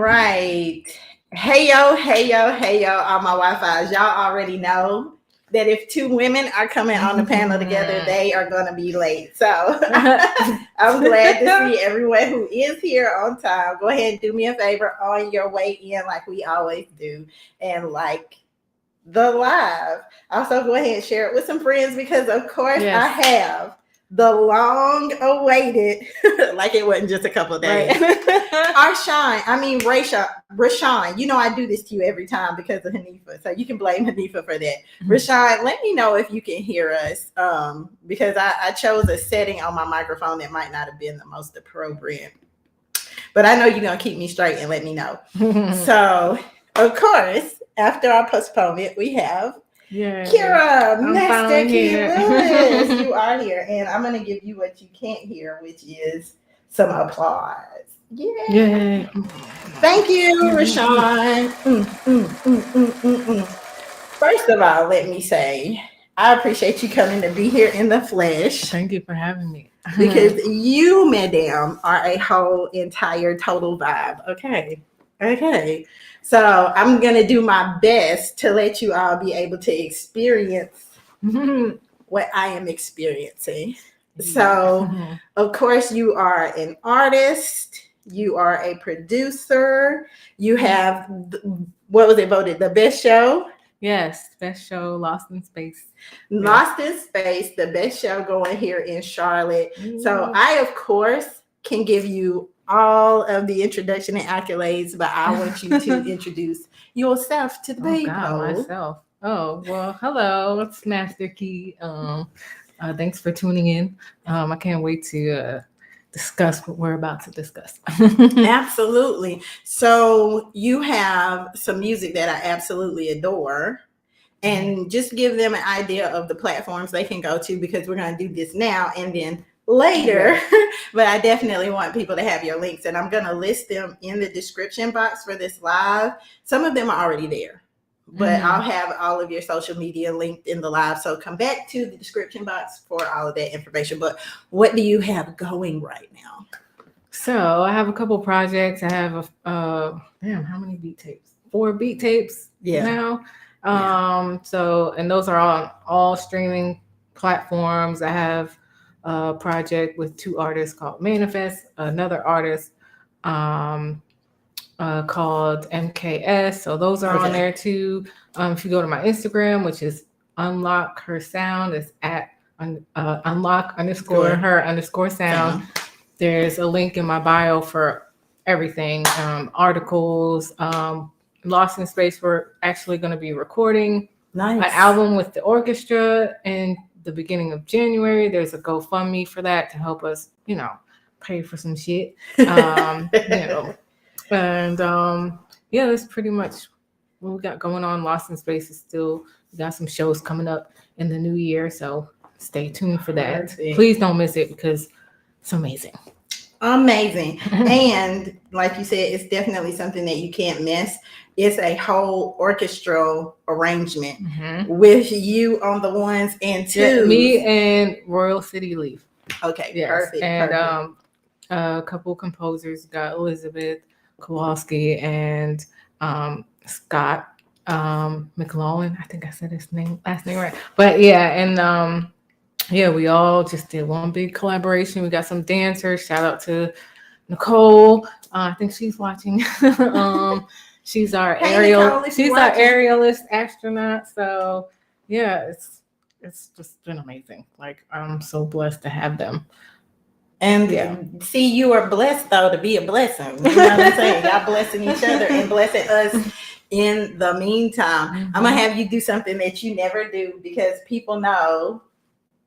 right. Hey yo, hey yo, hey yo, all my Wi-Fi's. Y'all already know that if two women are coming on the panel together, they are going to be late. So I'm glad to see everyone who is here on time. Go ahead and do me a favor on your way in, like we always do, and like the live. Also, go ahead and share it with some friends because, of course, I have the long-awaited, like it wasn't just a couple of days. Rashawn, you know I do this to you every time because of Hanifa, so you can blame Hanifa for that. Rashawn, let me know if you can hear us, because I chose a setting on my microphone that might not have been the most appropriate. But I know you're going to keep me straight and let me know. So, of course, after our postponement, we have Kiera, Master Key Lewis. You are here, and I'm going to give you what you can't hear, which is some applause. Yay. Thank you, Rashawn. First of all, let me say, I appreciate you coming to be here in the flesh. Thank you for having me. Because you, madam, are a whole entire total vibe. Okay. So I'm going to do my best to let you all be able to experience what I am experiencing. So, of course, you are an artist. You are a producer. You have, what was it voted? The best show? Yes, best show, Lost in Space. Lost in Space, the best show going here in Charlotte. So I, of course, can give you all of the introduction and accolades, but I want you to introduce yourself to the people. Myself. Oh, well, hello, it's Master Key. Thanks for tuning in. I can't wait to discuss what we're about to discuss. Absolutely. So you have some music that I absolutely adore. And just give them an idea of the platforms they can go to, because we're going to do this now and then later. But I definitely want people to have your links, and I'm going to list them in the description box for this live. Some of them are already there, but I'll have all of your social media linked in the live. So come back to the description box for all of that information. But what do you have going right now? So I have a couple projects. I have how many beat tapes? 4 beat tapes now. So, and those are on all streaming platforms. I have a project with 2 artists called Manifest, another artist called MKS. So those are on there too. If you go to my Instagram, which is Unlock Her Sound, it's at unlock_her_sound. There's a link in my bio for everything, articles, Lost in Space. We're actually going to be recording an album with the orchestra in the beginning of January. There's a GoFundMe for that to help us, pay for some shit. And that's pretty much what we got going on. Lost in Space is still, we got some shows coming up in the new year, so stay tuned for that. Please don't miss it because it's amazing. And like you said, it's definitely something that you can't miss. It's a whole orchestral arrangement with you on the ones and twos. Yeah, me and Royal City Leaf. Okay, yes. Perfect. And a couple composers, got Elizabeth Kowalski and Scott McLaughlin. I think I said his last name right. But and we all just did one big collaboration. We got some dancers. Shout out to Nicole. I think she's watching. She's our aerialist astronaut. So it's just been amazing. Like, I'm so blessed to have them. And see, you are blessed though to be a blessing. You know what I'm saying? Y'all blessing each other and blessing us in the meantime. I'm gonna have you do something that you never do, because people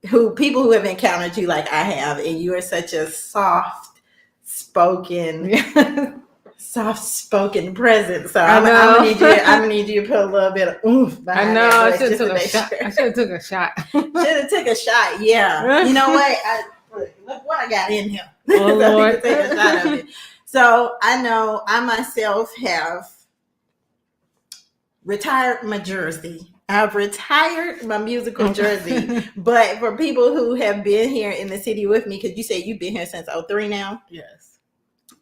who have encountered you like I have, and you are such a soft-spoken presence. So I'm gonna need you to put a little bit of oomph behind that voice. I should have took a shot. Yeah. You know what? Look what I got in here. Oh, Lord. Take a shot of it. So I know I myself have retired my jersey. I've retired my musical jersey. But for people who have been here in the city with me, because you said you've been here since 2003 now. Yes.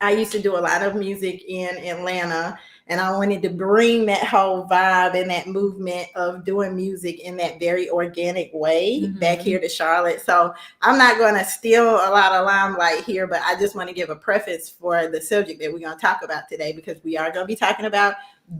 I used to do a lot of music in Atlanta, and I wanted to bring that whole vibe and that movement of doing music in that very organic way back here to Charlotte. So I'm not going to steal a lot of limelight here, but I just want to give a preface for the subject that we're going to talk about today, because we are going to be talking about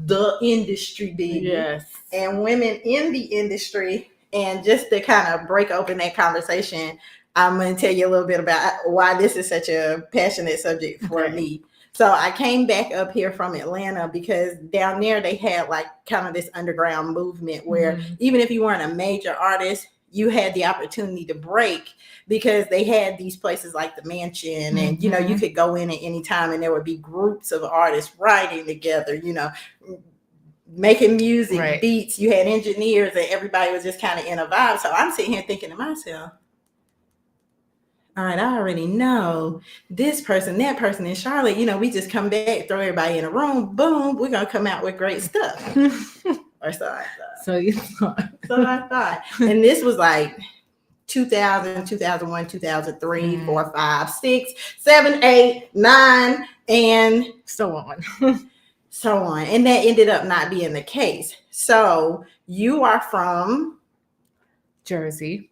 the industry, baby. Yes. And women in the industry. And just to kind of break open that conversation, I'm going to tell you a little bit about why this is such a passionate subject for me. So I came back up here from Atlanta because down there they had like kind of this underground movement where even if you weren't a major artist, you had the opportunity to break, because they had these places like the Mansion, and you could go in at any time and there would be groups of artists writing together, making music, beats. You had engineers, and everybody was just kind of in a vibe. So I'm sitting here thinking to myself, all right, I already know this person, that person in Charlotte. We just come back, throw everybody in a room, boom, we're going to come out with great stuff. Or so I thought. So you thought. So I thought. And this was like 2000, 2001, 2003, 4, 5, 6, 7, 8, 9, and so on. So on. And that ended up not being the case. So you are from Jersey.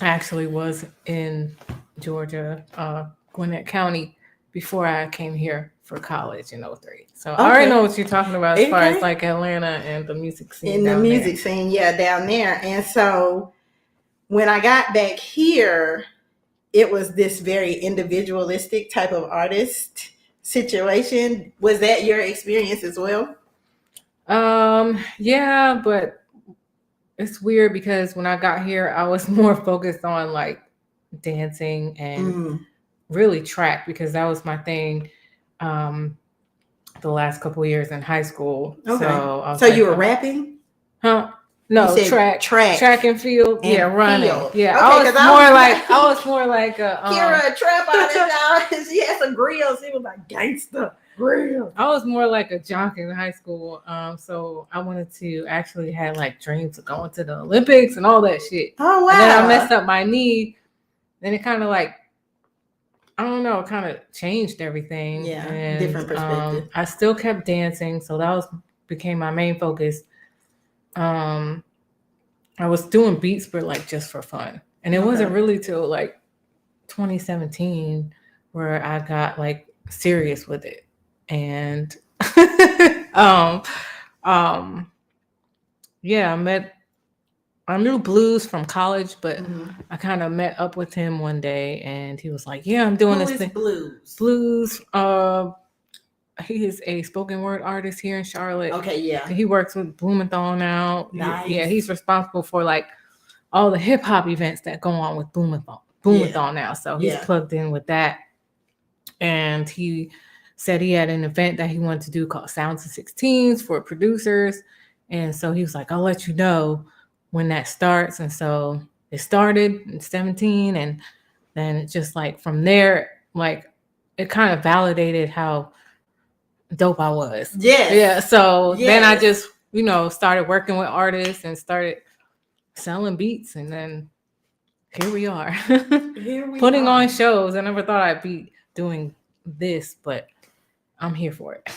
I actually was in Georgia, Gwinnett County, before I came here for college in 03. So I already know what you're talking about as far as like Atlanta and the music scene. In the music scene, down there. And so when I got back here, it was this very individualistic type of artist situation. Was that your experience as well? Yeah, but it's weird because when I got here, I was more focused on like dancing and really track, because that was my thing the last couple of years in high school. Okay. So you were rapping? Huh? No, track and field. And running. Field. Yeah, okay, I was more like a Kiera, a trap artist. She had some grills. She was like gangster grills. I was more like a jock in high school. So I wanted to actually had like dreams of going to the Olympics and all that shit. Oh wow! And then I messed up my knee. Then it kind of like, I don't know, it kind of changed everything. Yeah, and, different perspective. I still kept dancing, so that became my main focus. I was doing beats, but like just for fun, and it wasn't really till like 2017 where I got like serious with it, and I knew Blues from college, but I kind of met up with him one day, and he was like, "Yeah, I'm doing this thing." Blues. He is a spoken word artist here in Charlotte. Okay, yeah. He works with Blumenthal now. Nice. Yeah, he's responsible for like all the hip hop events that go on with Blumenthal now. So he's plugged in with that. And he said he had an event that he wanted to do called Sounds of 16s for producers. And so he was like, "I'll let you know when that starts." And so it started in 17, and then it just like from there, like it kind of validated how dope I was. Yeah. So then I just, started working with artists and started selling beats, and then here we are. Putting on shows. I never thought I'd be doing this, but I'm here for it.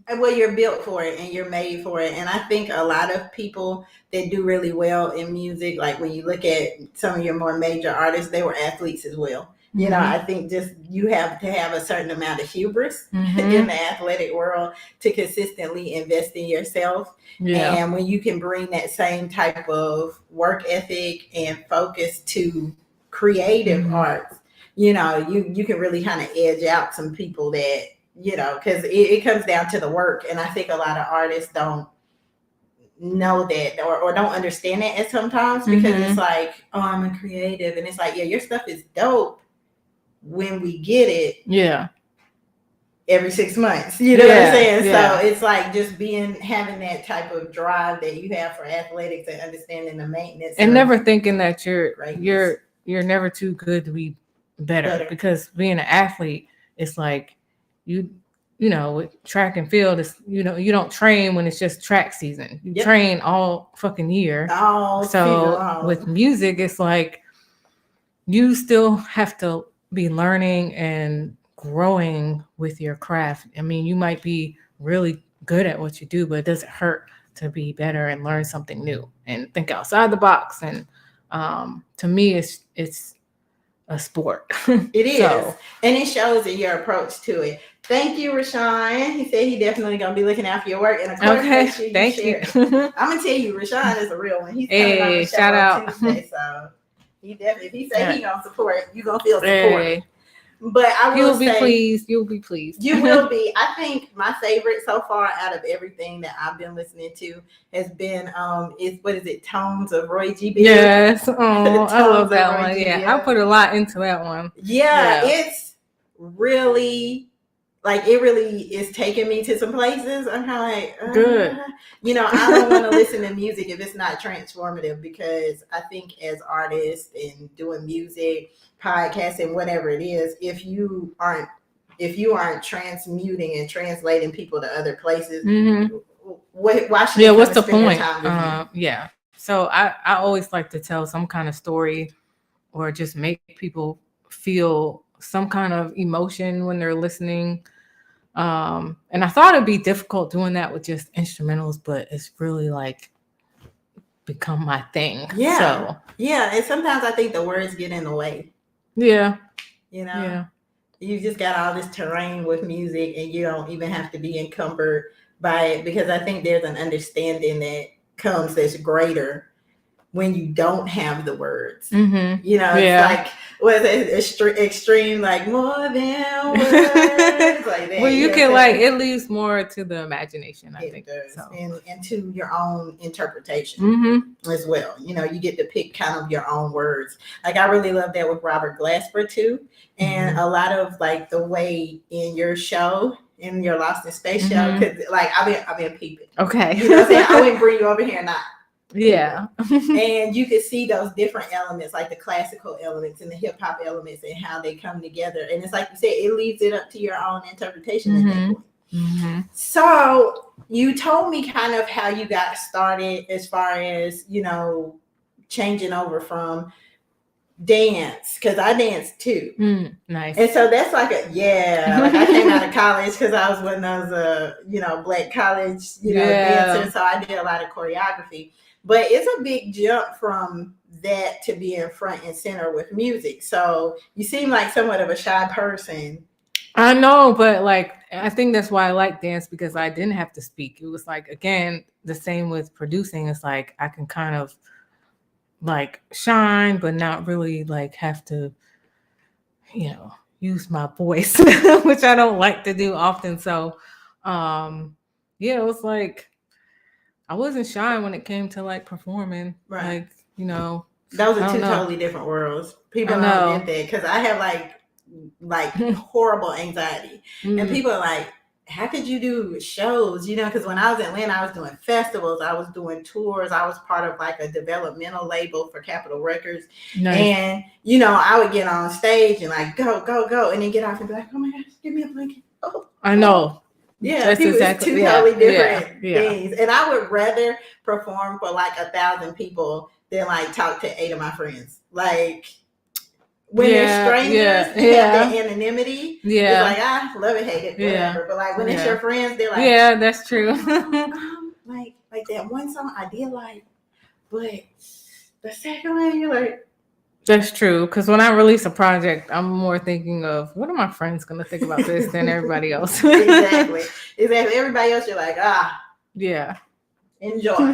Well, you're built for it and you're made for it. And I think a lot of people that do really well in music, like when you look at some of your more major artists, they were athletes as well. I think just you have to have a certain amount of hubris in the athletic world to consistently invest in yourself. Yeah. And when you can bring that same type of work ethic and focus to creative arts, you can really kind of edge out some people that, because it comes down to the work. And I think a lot of artists don't know that or don't understand it at sometimes, because it's like, oh, I'm a creative. And it's like, yeah, your stuff is dope when we get it every 6 months, what I'm saying? So it's like just having that type of drive that you have for athletics and understanding the maintenance and never thinking that you're never too good to be better. Because being an athlete, it's like with track and field, it's you don't train when it's just track season. You train all fucking year. With music, it's like you still have to be learning and growing with your craft. I mean, you might be really good at what you do, but it doesn't hurt to be better and learn something new and think outside the box. And to me, it's a sport. It is. So, And it shows in your approach to it. Thank you, Rashawn. He said he definitely gonna be looking after your work. And of course, make sure you thank share you. it. I'm gonna tell you, Rashawn is a real one. He's coming on the show Shout on out. Tuesday. So he definitely, if he say he gonna support, you gonna feel support. Hey. But I will You'll be pleased. You'll be pleased. You will be. I think my favorite so far out of everything that I've been listening to has been what is it? Tones of Roy G. Biv. Yes. Oh, I love that one. Yeah. I put a lot into that one. Yeah, it's really like it really is taking me to some places. I'm kind of like good. You know, I don't want to listen to music if it's not transformative, because I think as artists and doing music, podcasting, whatever it is, if you aren't transmuting and translating people to other places, why should they what's the spend point? Their time with you? Yeah. So I always like to tell some kind of story or just make people feel some kind of emotion when they're listening. And I thought it'd be difficult doing that with just instrumentals, but it's really like become my thing. Yeah. So yeah. And sometimes I think the words get in the way. Yeah. You know? Yeah. You just got all this terrain with music and you don't even have to be encumbered by it, because I think there's an understanding that comes that's greater when you don't have the words. Mm-hmm. You know, it's like, was it extreme, like more than words? Like that. Well, you can like, it leaves more to the imagination, I think. Does. So. And to your own interpretation as well. You know, you get to pick kind of your own words. Like I really love that with Robert Glasper too. And a lot of like the way in your show, in your Lost in Space show, because like I've been peeping. Okay. You know what I'm saying? I wouldn't bring you over here and not. Yeah. And you could see those different elements, like the classical elements and the hip hop elements, and how they come together. And it's like you said, it leaves it up to your own interpretation at that point. So you told me kind of how you got started as far as, you know, changing over from dance, because I danced too. Nice. And so that's like like I came out of college because I was one of those black college dancers, so I did a lot of choreography. But it's a big jump from that to being front and center with music. So you seem like somewhat of a shy person. I know, but like I think that's why I like dance, because I didn't have to speak. It was like, again, the same with producing. It's like I can kind of like shine, but not really like have to, use my voice, which I don't like to do often. So it was like I wasn't shy when it came to like performing. Right. Like, those are two totally different worlds. People don't get that, because I have like horrible anxiety. And people are like, how could you do shows? Because when I was in Atlanta, I was doing festivals, I was doing tours, I was part of like a developmental label for Capitol Records. Nice. And I would get on stage and like go, and then get off and be like, oh my gosh, give me a blanket. Oh, I know. Yeah, that's exactly, it's two totally different things. And I would rather perform for like 1,000 people than like talk to 8 of my friends. Like when they're strangers, you have that anonymity. It's like, I love it, hate it, whatever. But like when it's your friends, they're like, yeah, that's true. like that one song I did like, but the second one, you're like. That's true, because when I release a project, I'm more thinking of what are my friends going to think about this than everybody else. Exactly. Everybody else, you're like, yeah, enjoy.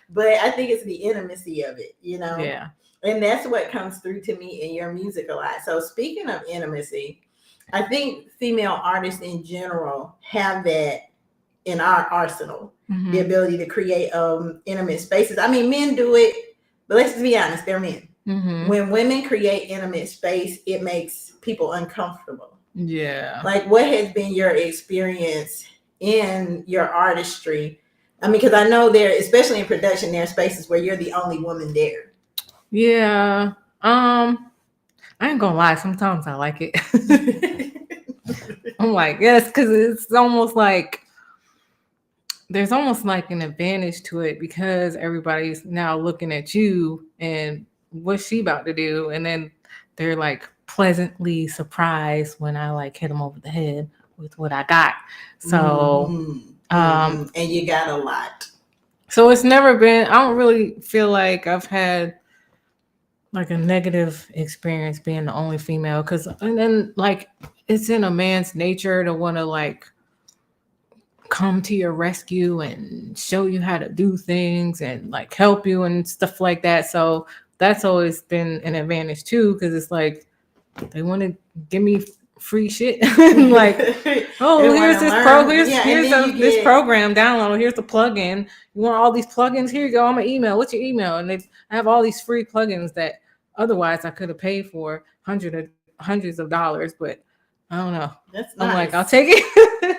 But I think it's the intimacy of it, Yeah. And that's what comes through to me in your music a lot. So speaking of intimacy, I think female artists in general have that in our arsenal, the ability to create intimate spaces. I mean, men do it. But let's just be honest, they're men. When women create intimate space, it makes people uncomfortable. Yeah. Like, what has been your experience in your artistry? I mean, because I know there, especially in production, there are spaces where you're the only woman there. Yeah. I ain't gonna lie. Sometimes I like it. I'm like, yes, because it's almost like there's almost like an advantage to it, because everybody's now looking at you and what's she about to do, and then they're like pleasantly surprised when I like hit them over the head with what I got. So, and you got a lot. So it's never been, I don't really feel like I've had like a negative experience being the only female. And then like, it's in a man's nature to want to like come to your rescue and show you how to do things and like help you and stuff like that. So that's always been an advantage too, because it's like they want to give me free shit. Like, oh, here's this this program download. Here's the plugin. You want all these plugins? Here you go. I'm an email. What's your email? And I have all these free plugins that otherwise I could have paid for hundreds of dollars, but I don't know. That's I'm nice. like, I'll take it.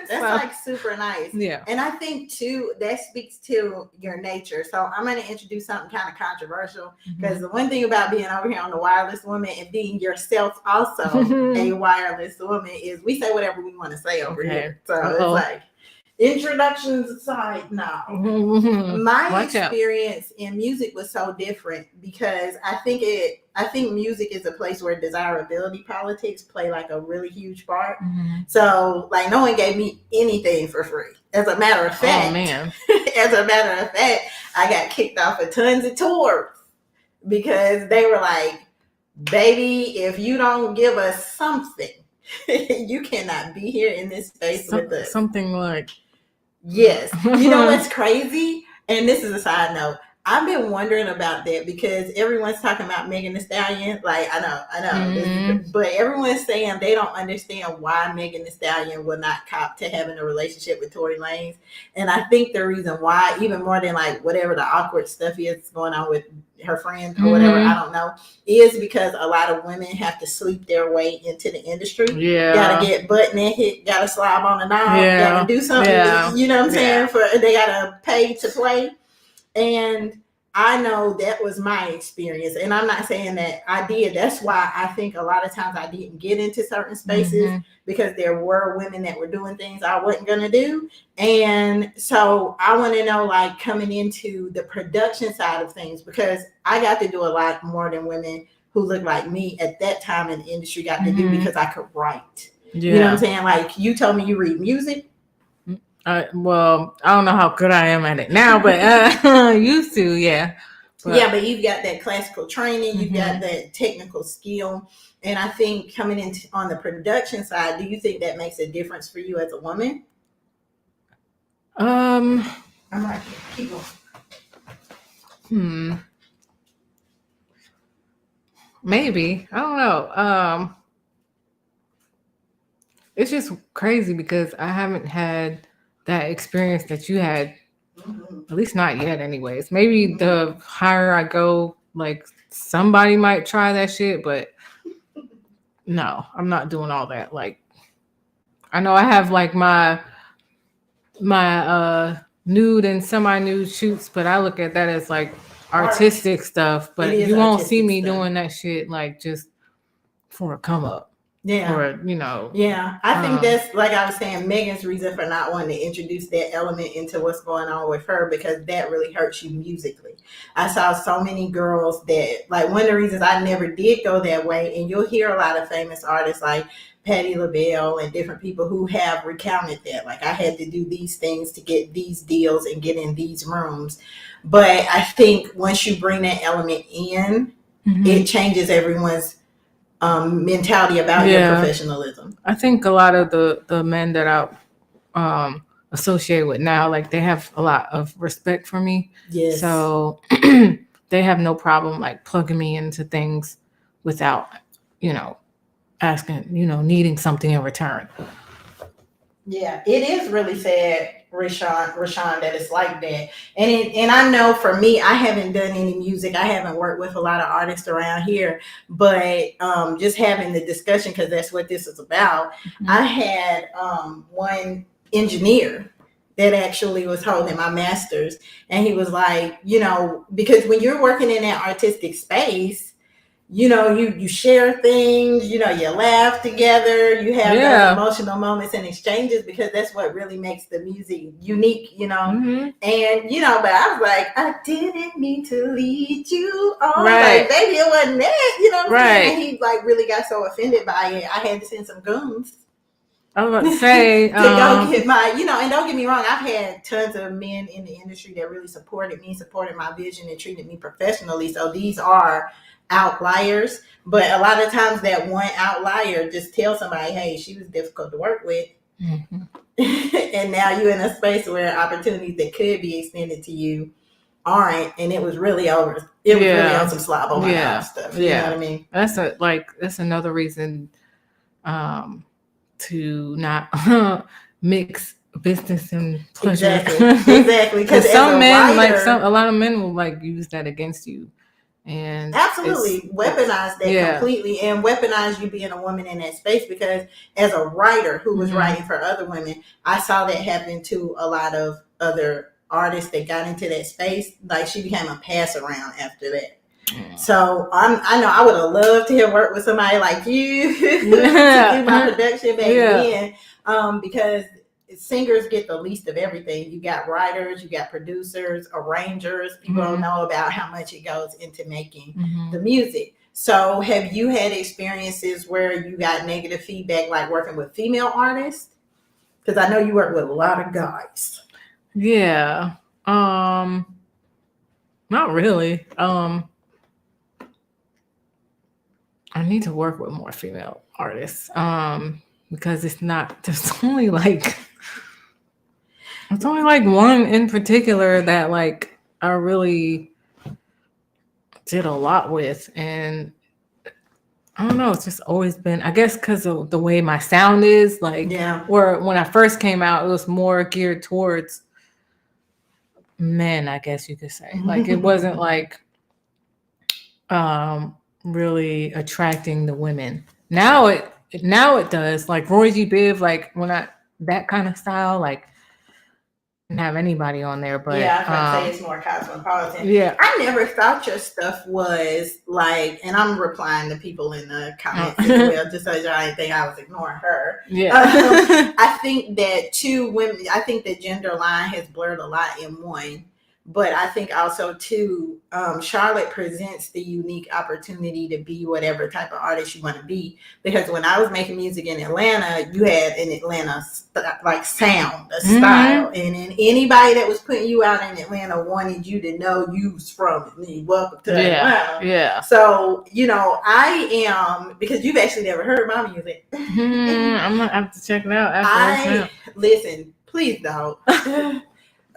That's like super nice. Yeah. And I think too, that speaks to your nature. So I'm going to introduce something kind of controversial, because the one thing about being over here on the wireless woman and being yourself also a wireless woman is we say whatever we want to say over here. So it's like, introductions aside now. My experience in music was so different, because I think music is a place where desirability politics play like a really huge part. So like no one gave me anything for free. As a matter of fact, I got kicked off of tons of tours because they were like, baby, if you don't give us something, you cannot be here in this space with us. Something like, yes. You know what's crazy? And this is a side note. I've been wondering about that, because everyone's talking about Megan Thee Stallion. Like, I know. But everyone's saying they don't understand why Megan Thee Stallion will not cop to having a relationship with Tory Lanez. And I think the reason why, even more than like whatever the awkward stuff is going on with her friend or whatever, I don't know, is because a lot of women have to sleep their way into the industry. Yeah. Gotta get butt naked, gotta slob on the knob, gotta do something, you know what I'm saying? They gotta pay to play. And I know that was my experience. And I'm not saying that I did. That's why I think a lot of times I didn't get into certain spaces, because there were women that were doing things I wasn't going to do. And so I want to know, like, coming into the production side of things, because I got to do a lot more than women who look like me at that time in the industry got to do, because I could write. You know what I'm saying? Like, you told me you read music. Well, I don't know how good I am at it now, but used to, yeah. But you've got that classical training, you've got that technical skill. And I think coming into on the production side, do you think that makes a difference for you as a woman? I'm like, keep going. Maybe. I don't know. It's just crazy because I haven't had that experience that you had, at least not yet anyways. Maybe the higher I go, like somebody might try that shit, but no, I'm not doing all that. Like, I know I have like my nude and semi-nude shoots, but I look at that as like artistic stuff, but you won't see me doing that shit like just for a come up. Yeah. Or, you know. Yeah. I think that's, like I was saying, Megan's reason for not wanting to introduce that element into what's going on with her, because that really hurts you musically. I saw so many girls that, like, one of the reasons I never did go that way, and you'll hear a lot of famous artists like Patti LaBelle and different people who have recounted that. Like, I had to do these things to get these deals and get in these rooms. But I think once you bring that element in, it changes everyone's mentality about your professionalism. I think a lot of the men that I associate with now, like, they have a lot of respect for me. Yes. So they have no problem like plugging me into things without, you know, asking, you know, needing something in return. Yeah, it is really sad, Rashawn, that it's like that. And I know for me, I haven't done any music. I haven't worked with a lot of artists around here, but just having the discussion, because that's what this is about. I had one engineer that actually was holding my master's, and he was like, you know, because when you're working in that artistic space, you share things, you laugh together, you have those emotional moments and exchanges, because that's what really makes the music unique, Mm-hmm. And but I was like, I didn't mean to lead you on, Right. like, baby, it wasn't that, what I'm Right. saying? And he like really got so offended by it. I had to send some goons. I was about to say to go get my, and don't get me wrong, I've had tons of men in the industry that really supported me, supported my vision, and treated me professionally. So these are outliers, but a lot of times that one outlier just tells somebody, hey, she was difficult to work with. Mm-hmm. And now you're in a space where opportunities that could be extended to you aren't, and it was really over. It was really on some slob on my dog stuff. You know what I mean? That's another reason to not mix business and pleasure. Exactly. Because some men, writer, a lot of men will like use that against you. And absolutely weaponize that completely, and weaponize you being a woman in that space, because as a writer who was writing for other women, I saw that happen to a lot of other artists that got into that space. Like, she became a pass around after that. So I know I would have loved to have worked with somebody like you to do my production back then, because singers get the least of everything. You got writers, you got producers, arrangers. People don't know about how much it goes into making the music. So have you had experiences where you got negative feedback, like working with female artists? Because I know you work with a lot of guys. Yeah. Not really. I need to work with more female artists. Because it's not, there's only like one in particular that like I really did a lot with, and I don't know, it's just always been, I guess because of the way my sound is, like, or when I first came out, it was more geared towards men, I guess you could say. Like, it wasn't like really attracting the women. Now it does. Like Roy G. Biv, like when that kind of style, like, didn't have anybody on there, but I was gonna say it's more cosmopolitan. Yeah, I never thought your stuff was like, and I'm replying to people in the comments as well, just so y'all didn't think I was ignoring her. Yeah, I think that two women. I think the gender line has blurred a lot in one. But I think also, too, Charlotte presents the unique opportunity to be whatever type of artist you want to be. Because when I was making music in Atlanta, you had an Atlanta like sound, a style. And then anybody that was putting you out in Atlanta wanted you to know you was from it. Welcome to Atlanta. Yeah. So, I am, because you've actually never heard my music. I'm going to have to check it out. Listen, please don't.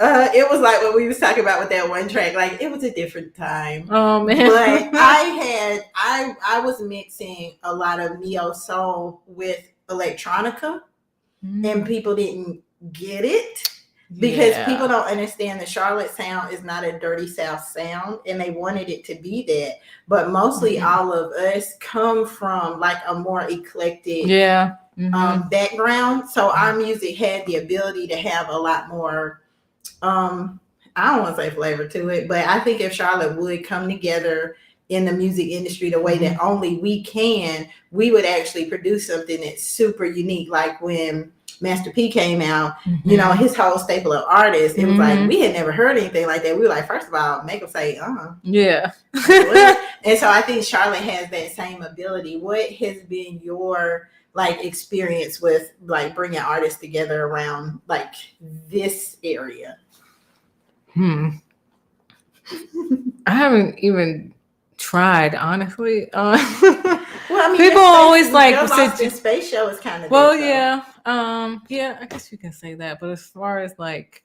It was like what we was talking about with that one track. Like, it was a different time. Oh man! But I was mixing a lot of neo soul with electronica, and people didn't get it because people don't understand the Charlotte sound is not a dirty South sound, and they wanted it to be that. But mostly, all of us come from like a more eclectic background, so our music had the ability to have a lot more. I don't want to say flavor to it, but I think if Charlotte would come together in the music industry the way that only we can, we would actually produce something that's super unique. Like when Master P came out, his whole staple of artists, it was like, we had never heard anything like that. We were like, first of all, make them say, Yeah. And so I think Charlotte has that same ability. What has been your like experience with like bringing artists together around like this area? I haven't even tried, honestly. Well, I mean, people always like the space show is kind of yeah, I guess you can say that. But as far as like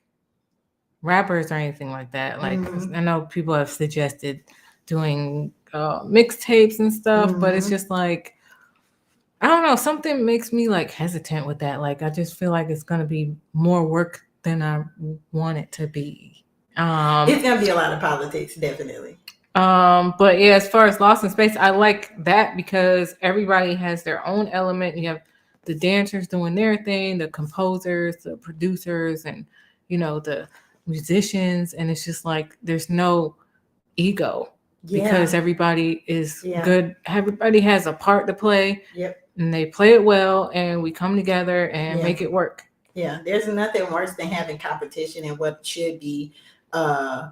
rappers or anything like that, like I know people have suggested doing mixtapes and stuff, but it's just like, I don't know, something makes me like hesitant with that. Like, I just feel like it's gonna be more work than I want it to be. It's gonna be a lot of politics, definitely. But yeah, as far as Lost in Space, I like that because everybody has their own element. You have the dancers doing their thing, the composers, the producers, and the musicians, and it's just like there's no ego. because everybody is good. Everybody has a part to play. Yep. And they play it well, and we come together and make it work. Yeah, there's nothing worse than having competition in what should be a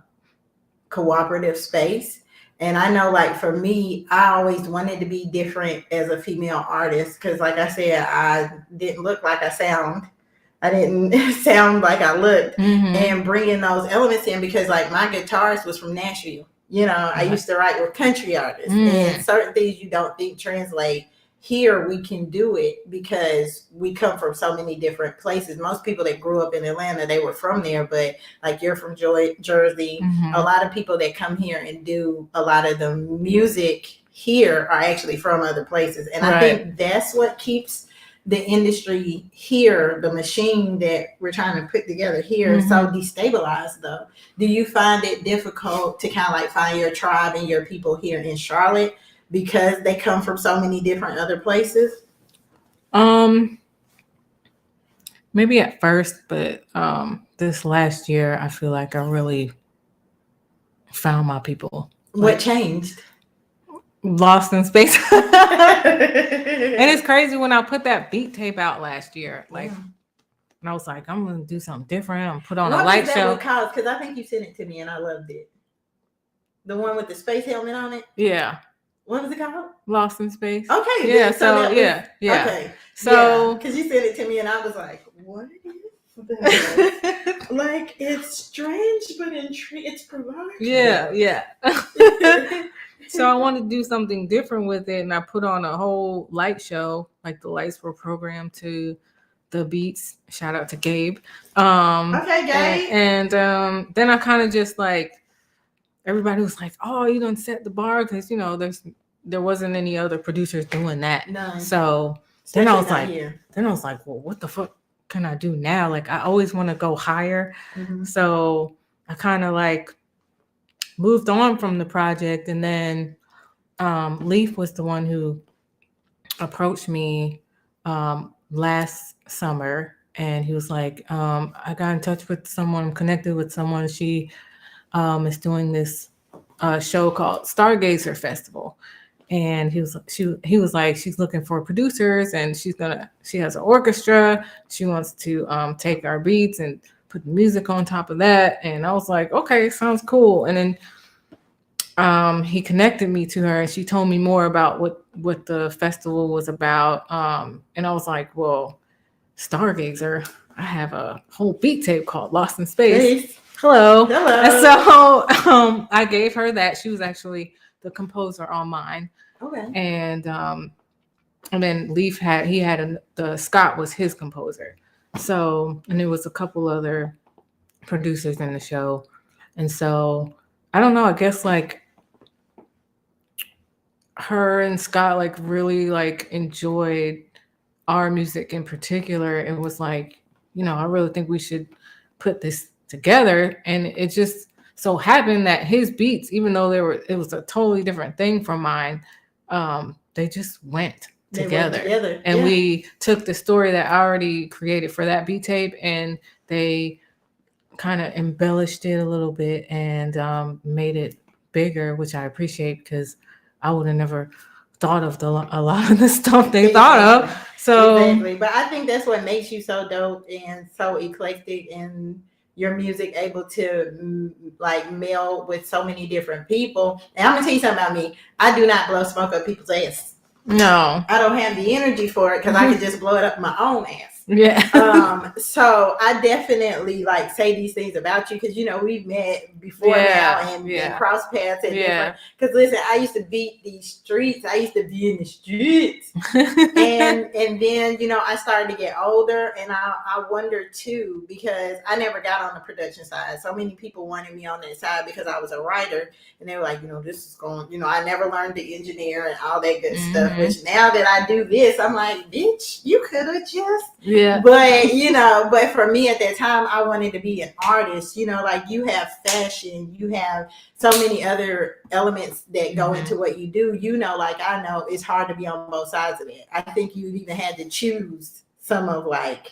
cooperative space. And I know, like, for me, I always wanted to be different as a female artist because, like I said, I didn't look like I sound. I didn't sound like I looked. And bringing those elements in because, like, my guitarist was from Nashville. You know, I used to write with country artists. And certain things you don't think translate. Here we can do it because we come from so many different places. Most people that grew up in Atlanta, they were from there, but like you're from Jersey. A lot of people that come here and do a lot of the music here are actually from other places. And I think that's what keeps the industry here, the machine that we're trying to put together here, so destabilized though. Do you find it difficult to kind of like find your tribe and your people here in Charlotte? Because they come from so many different other places? Maybe at first, but this last year, I feel like I really found my people. What changed? Lost in Space. And it's crazy when I put that beat tape out last year. Like, and I was like, I'm going to do something different. I'm put on a light show. Because I think you sent it to me and I loved it. The one with the space helmet on it? Yeah. What was it called? Lost in Space. Okay. Yeah. So yeah. Okay. So because you sent it to me and I was like, what is that? Like, it's strange, but it's provocative. Yeah. So I wanted to do something different with it, and I put on a whole light show. Like the lights were programmed to the beats. Shout out to Gabe. Okay, Gabe. And then I kind of just like. Everybody was like, "Oh, you done set the bar," because you know there wasn't any other producers doing that. No. So then I was like, "Well, what the fuck can I do now?" Like I always want to go higher. So I kind of like moved on from the project, and then Leaf was the one who approached me last summer, and he was like, "I got in touch with someone, connected with someone. She." Is doing this show called Stargazer Festival, and he was like she's looking for producers, and she has an orchestra. She wants to take our beats and put music on top of that. And I was like, okay, sounds cool. And then he connected me to her, and she told me more about what the festival was about. And I was like, well, Stargazer, I have a whole beat tape called Lost in Space. Hello. And so I gave her that. She was actually the composer on mine. Okay. And then Leaf the Scott was his composer. So, and there was a couple other producers in the show. And so I don't know, I guess like her and Scott like really like enjoyed our music in particular. It was like, you know, I really think we should put this together. And it just so happened that his beats, even though it was a totally different thing from mine, they just went together. And we took the story that I already created for that beat tape, and they kind of embellished it a little bit and made it bigger, which I appreciate because I would have never thought of a lot of the stuff they thought of. So exactly. But I think that's what makes you so dope and so eclectic, and your music able to like meld with so many different people. And I'm gonna tell you something about me. I do not blow smoke up people's ass. No, I don't have the energy for it because I can just blow it up my own ass. Yeah. So I definitely like say these things about you because you know we've met before now and cross paths at different. Because listen, I used to beat these streets. I used to be in the streets, and then you know I started to get older, and I wonder too because I never got on the production side. So many people wanted me on that side because I was a writer, and they were like, you know, this is going. You know, I never learned to engineer and all that good stuff. Which now that I do this, I'm like, bitch, you could have just. Yeah. But, you know, but for me at that time, I wanted to be an artist, you know, like you have fashion, you have so many other elements that go into what you do. You know, like I know it's hard to be on both sides of it. I think you even had to choose some of like,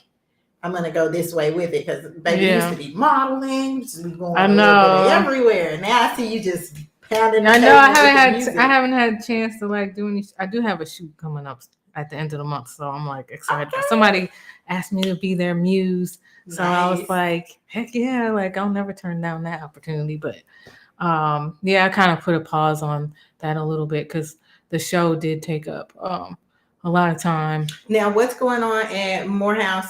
I'm going to go this way with it because baby used to be modeling, just be going a little bit everywhere. Now I see you just pounding the I know pavement with the music. I haven't had a chance to like do any. I do have a shoot coming up at the end of the month, so I'm like excited. Okay. Somebody asked me to be their muse, so I was Nice. like, heck yeah, like I'll never turn down that opportunity. But yeah, I kind of put a pause on that a little bit because the show did take up a lot of time. Now, what's going on at Moorhead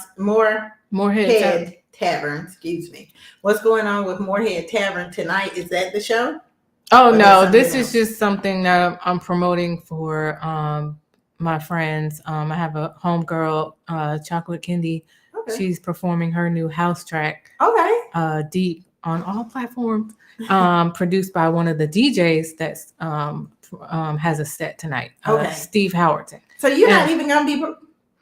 Tavern? Excuse me. What's going on with Moorhead Tavern tonight? Is that the show? Oh Or no, that's this something is else? just something that I'm promoting for my friends. I have a homegirl, Chocolate Candy. Okay. She's performing her new house track, Okay. Deep, on all platforms. Produced by one of the DJs that's has a set tonight, Okay. Steve Howerton. So you're And- not even gonna be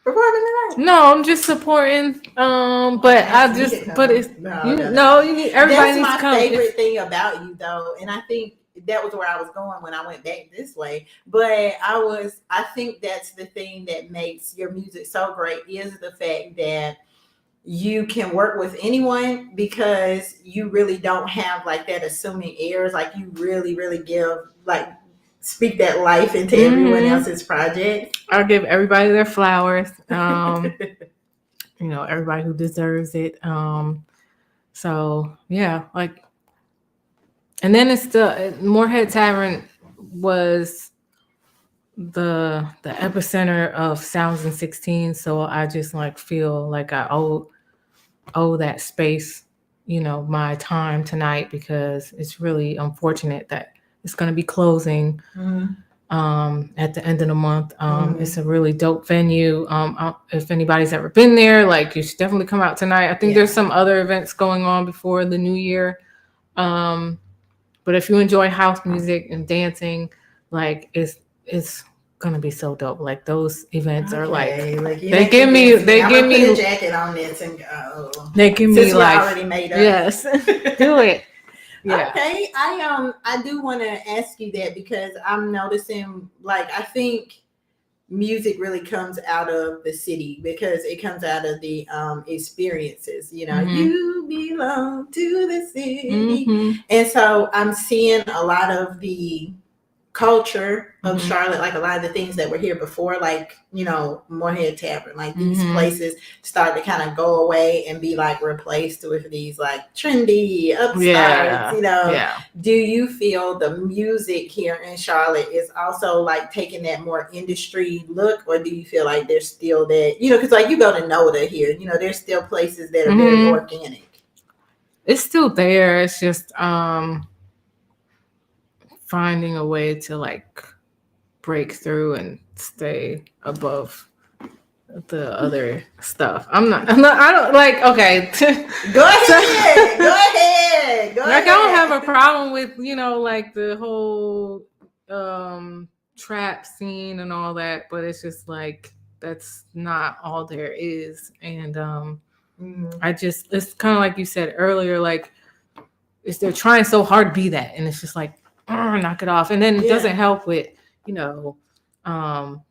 performing tonight? No, I'm just supporting. But I just, but it's no, you need everybody That's needs my to come. favorite thing about you, though, and I think that was where I was going when I went back this way. But I think that's the thing that makes your music so great is the fact that you can work with anyone because you really don't have like that assuming airs. Like you really, really give like speak that life into everyone else's project. I'll give everybody their flowers. You know, everybody who deserves it. So yeah, like, and then it's the Moorhead Tavern was the epicenter of Sounds in 16. So I just like feel like I owe that space, you know, my time tonight because it's really unfortunate that it's going to be closing. At the end of the month. It's a really dope venue. If anybody's ever been there, like you should definitely come out tonight. I think there's some other events going on before the new year. But if you enjoy house music and dancing, like it's gonna be so dope. Like those events are like they give me a jacket on this and go. They give me like already made up. Yes, do it. Yeah. Okay, I do want to ask you that because I'm noticing, like, I think music really comes out of the city because it comes out of the experiences. You know, you belong to the city, and so I'm seeing a lot of the culture of Charlotte, like a lot of the things that were here before, like, you know, Moorhead Tavern, like these places start to kind of go away and be like replaced with these like trendy upstarts, you know. Yeah. Do you feel the music here in Charlotte is also like taking that more industry look, or do you feel like there's still that, you know, because like you go to NODA here, you know, there's still places that are very organic. It's still there. It's just finding a way to like break through and stay above the other stuff. I don't like, okay. Go ahead. Like, I don't have a problem with, you know, like the whole trap scene and all that, but it's just like, that's not all there is. And it's kind of like you said earlier, like, they're trying so hard to be that. And it's just like, knock it off. And then it doesn't help with, you know,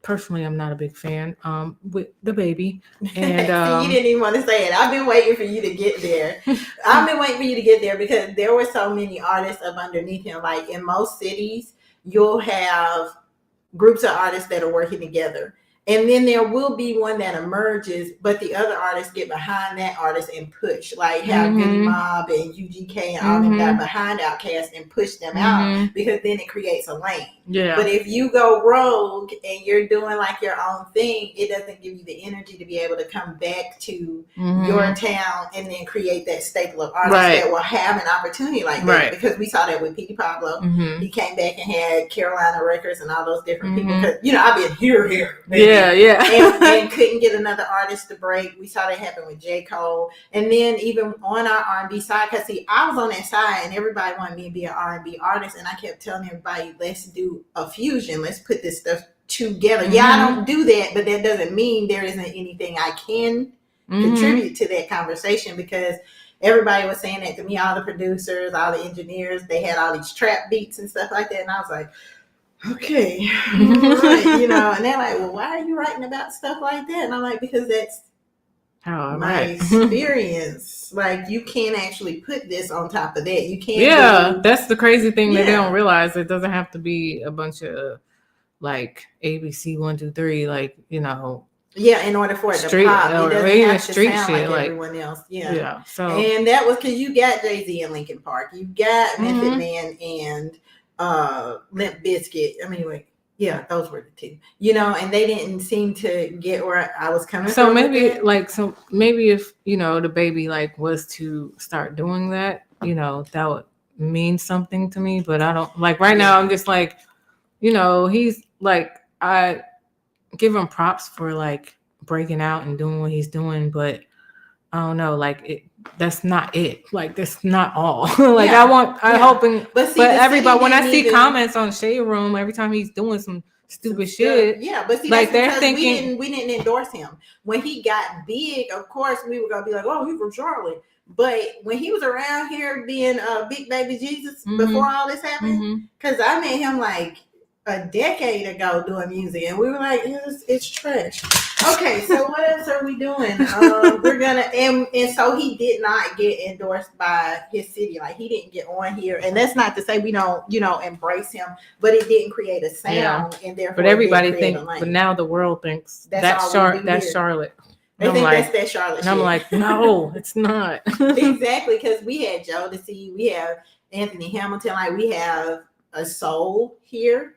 personally, I'm not a big fan with the baby. And See, you didn't even want to say it. I've been waiting for you to get there. Because there were so many artists up underneath him. Like in most cities, you'll have groups of artists that are working together. And then there will be one that emerges, but the other artists get behind that artist and push, like how Goody Mob and UGK and all them got behind Outkast and push them out, because then it creates a lane. Yeah. But if you go rogue and you're doing like your own thing, it doesn't give you the energy to be able to come back to your town and then create that staple of artists that will have an opportunity like that. Because we saw that with Petey Pablo. He came back and had Carolina Records and all those different people. Because, you know, I've been here. Baby. And couldn't get another artist to break. We saw that happen with J. Cole. And then even on our R&B side, because see, I was on that side and everybody wanted me to be an R&B artist. And I kept telling everybody, let's do a fusion. Let's put this stuff together. Yeah, I don't do that, but that doesn't mean there isn't anything I can contribute to that conversation, because everybody was saying that to me, all the producers, all the engineers, they had all these trap beats and stuff like that. And I was like, okay, right, you know, and they're like, well, why are you writing about stuff like that? And I'm like, because All my right. experience. Like, you can't actually put this on top of that. You can't. Yeah, that's the crazy thing that they don't realize. It doesn't have to be a bunch of like ABC 1, 2, 3, like, you know. Yeah, in order for it street, to pop, it doesn't even have to street sound shit, like everyone else. Yeah. Yeah. So, and that was because you got Jay-Z and Linkin Park, you got Method Mhm. Man and Limp Bizkit. I mean, like, yeah, those were the two. You know, and they didn't seem to get where I was coming So from. maybe if, you know, the baby like was to start doing that, you know, that would mean something to me. But I don't like right now. I'm just like, you know, he's like, I give him props for like breaking out and doing what he's doing, but I don't know, like that's not it. Like that's not all. Like Yeah, I'm hoping, but everybody when I see comments on Shade Room every time he's doing some stupid shit, yeah, but see, like that's they're thinking we didn't endorse him when he got big. Of course, we were gonna be like, oh, he's from Charlotte. But when he was around here being Big Baby Jesus before all this happened, because I met him like a decade ago doing music, and we were like, it's trash. Okay, so what else are we doing? We're gonna and so he did not get endorsed by his city. Like, he didn't get on here, and that's not to say we don't, you know, embrace him, but it didn't create a sound, and therefore. But everybody thinks, but now the world thinks that's Charlotte. They think that's that Charlotte. And I'm like, no, it's not. Exactly, because we had Jodeci, we have Anthony Hamilton, like we have a soul here.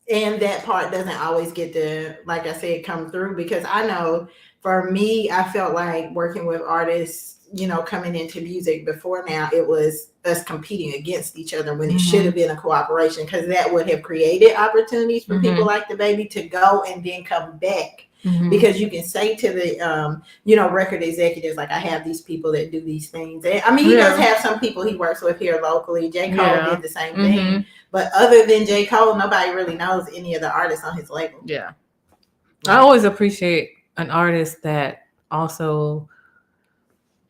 And that part doesn't always get to, like I said, come through, because I know for me, I felt like working with artists, you know, coming into music before now, it was us competing against each other when it should have been a cooperation, because that would have created opportunities for people like the baby to go and then come back. Because you can say to the, you know, record executives, like, I have these people that do these things. And, I mean, he does have some people he works with here locally. J. Cole did the same thing. But other than J. Cole, nobody really knows any of the artists on his label. Yeah. Right. I always appreciate an artist that also,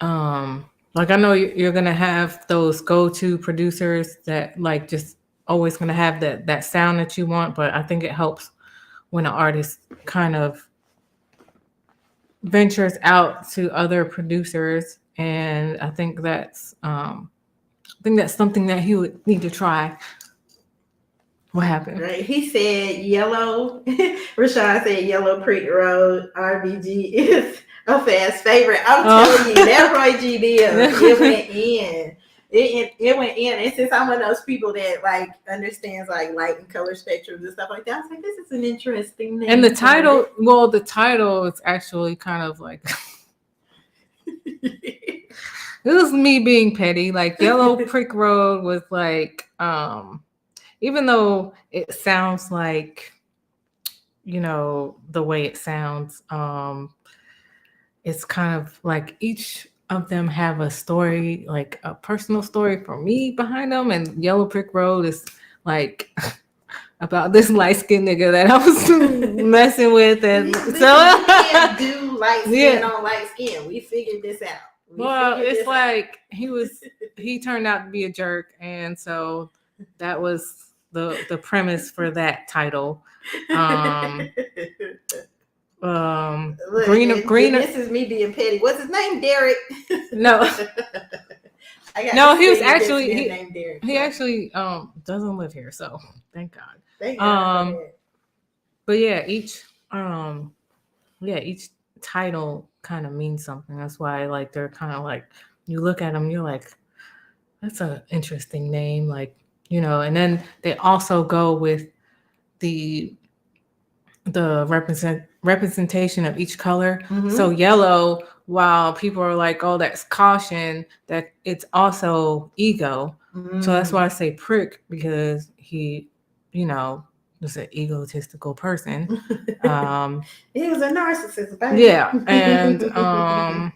like, I know you're going to have those go-to producers that, like, just always going to have that sound that you want. But I think it helps when an artist kind of ventures out to other producers, and I think that's something that he would need to try. What happened? Right. He said Yellow. Rashawn said Yellow Creek Road RBG is a fast favorite. I'm telling you, that Roy G. Bill, it went in. It went in. And since I'm one of those people that like understands like light and color spectrums and stuff like that, I was like, this is an interesting name. And the title is actually kind of like it was me being petty. Like Yellow Brick Road was like, even though it sounds like, you know, the way it sounds, it's kind of like each of them have a story, like a personal story for me behind them. And Yellow Brick Road is like about this light-skinned nigga that I was messing with. And so we can't do light skin on light skin. We figured this out. It's like he turned out to be a jerk. And so that was the premise for that title. Greener. This is me being petty. What's his name? Derek. No. He was actually named Derek. He actually doesn't live here, so thank God. Thank God. But yeah, each title kind of means something. That's why like they're kind of like, you look at them, you're like, that's an interesting name, like, you know. And then they also go with the representation of each color. So yellow, while people are like, oh, that's caution, that it's also ego. So that's why I say prick, because he, you know, was an egotistical person. He was a narcissist, baby. Yeah. And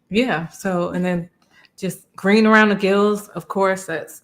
yeah, so, and then just green around the gills, of course, that's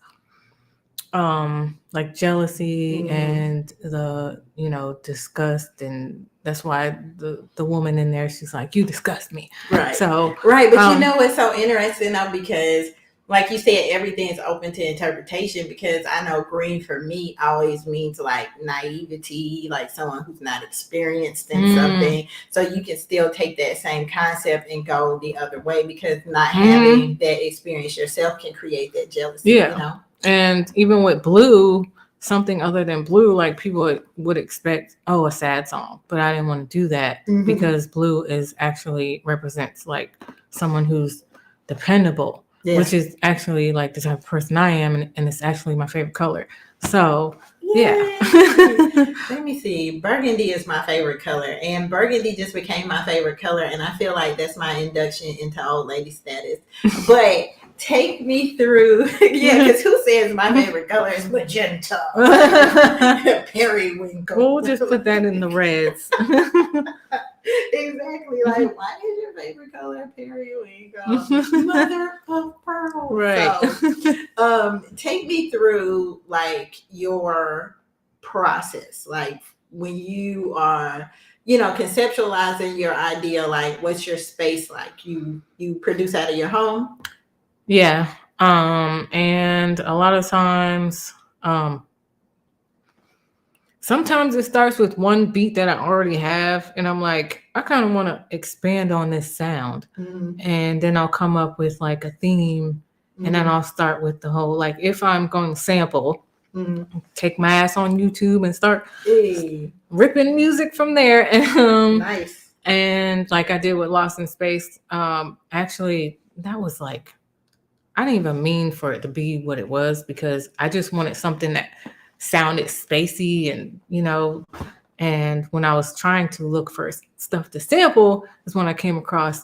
like jealousy and the, you know, disgust. And that's why the woman in there, she's like, you disgust me. Right. So right. But you know what's so interesting though, because like you said, everything is open to interpretation, because I know green for me always means like naivety, like someone who's not experienced in something. So you can still take that same concept and go the other way, because not having that experience yourself can create that jealousy, you know? And even with blue, something other than blue, like people would expect, a sad song, but I didn't want to do that because blue is actually represents like someone who's dependable, which is actually like the type of person I am, and it's actually my favorite color. So let me see. Burgundy is my favorite color, and burgundy just became my favorite color, and I feel like that's my induction into old lady status. But take me through, because who says my favorite color is magenta? Periwinkle. We'll just put that in the reds. Exactly. Like, why is your favorite color periwinkle? Mother of pearl. Right. So, take me through like your process, like when you are, conceptualizing your idea. Like, what's your space like? You produce out of your home? Yeah. And a lot of times, sometimes it starts with one beat that I already have, and I'm like, I kind of want to expand on this sound. And then I'll come up with like a theme, and then I'll start with the whole, like, if I'm going to sample, take my ass on YouTube and start ripping music from there. Nice. And like I did with Lost in Space, actually, that was like, I didn't even mean for it to be what it was, because I just wanted something that sounded spacey, and and when I was trying to look for stuff to sample is when I came across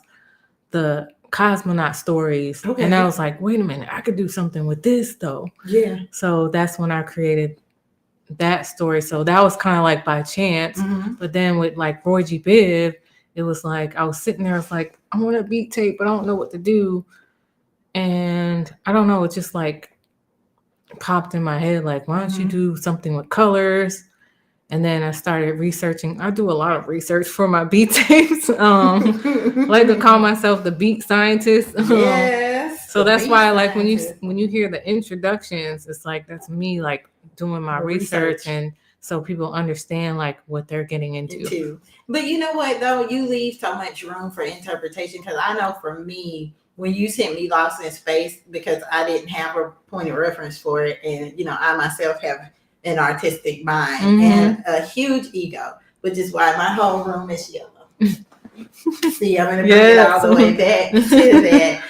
the cosmonaut stories. And I was like, wait a minute, I could do something with this though. So that's when I created that story. So that was kind of like by chance. But then with like Roy G. Biv, it was like I was sitting there, I was like, I want a beat tape, but I don't know what to do. And I don't know, it just like popped in my head, like, why don't you do something with colors? And then I started researching. I do a lot of research for my beat tapes. I like to call myself the beat scientist. Yes. So that's why, like, when you hear the introductions, it's like that's me like doing my research, and so people understand like what they're getting into. But you know what though, you leave so much room for interpretation, because I know for me, when you sent me Lost in Space, because I didn't have a point of reference for it, and I myself have an artistic mind and a huge ego, which is why my whole room is yellow. See, I'm gonna bring it all the way back to that.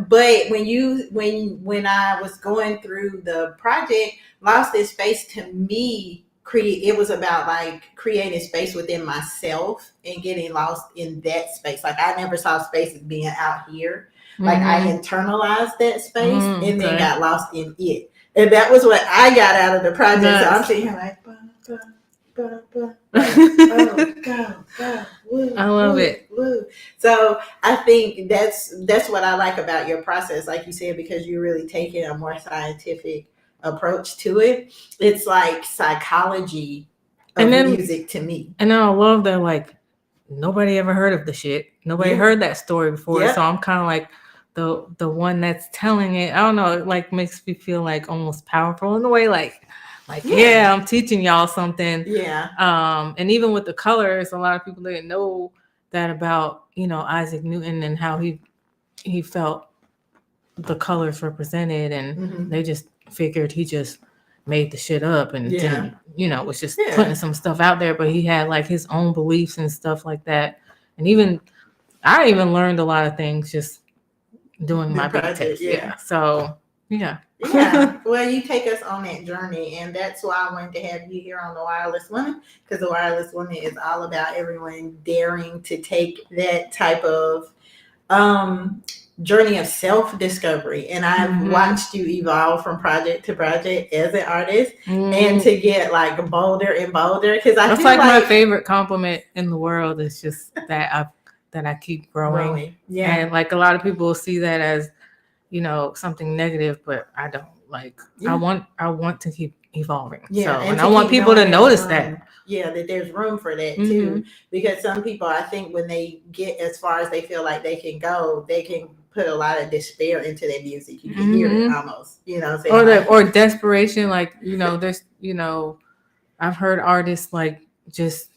But when I was going through the project, Lost in Space, to me, it was about like creating space within myself and getting lost in that space. Like, I never saw space as being out here. Like, I internalized that space and then got lost in it. And that was what I got out of the project. Nice. So I'm sitting here like, go, woo, I love it. Woo. So I think that's what I like about your process, like you said, because you're really taking a more scientific approach to it. It's like psychology of music to me. And I love that, like, nobody ever heard of the shit. Nobody heard that story before. So I'm kind of like the one that's telling it. I don't know, it like makes me feel like almost powerful in a way, like I'm teaching y'all something. And even with the colors, a lot of people didn't know that about Isaac Newton and how he felt the colors represented, and they just figured he just made the shit up and didn't, was just putting some stuff out there, but he had like his own beliefs and stuff like that. And I even learned a lot of things just doing my beat tapes. So well, you take us on that journey, and that's why I wanted to have you here on The Wireless Woman, because The Wireless Woman is all about everyone daring to take that type of journey of self-discovery. And I've watched you evolve from project to project as an artist, and to get like bolder and bolder, because I that's feel like my favorite compliment in the world is just that I keep growing. And like a lot of people see that as something negative, but I don't. Like I want to keep evolving. And I want people to notice that there's room for that too, because some people, I think, when they get as far as they feel like they can go, they can put a lot of despair into their music. You can hear it almost, you know what I'm saying? Or desperation, like, there's, I've heard artists like just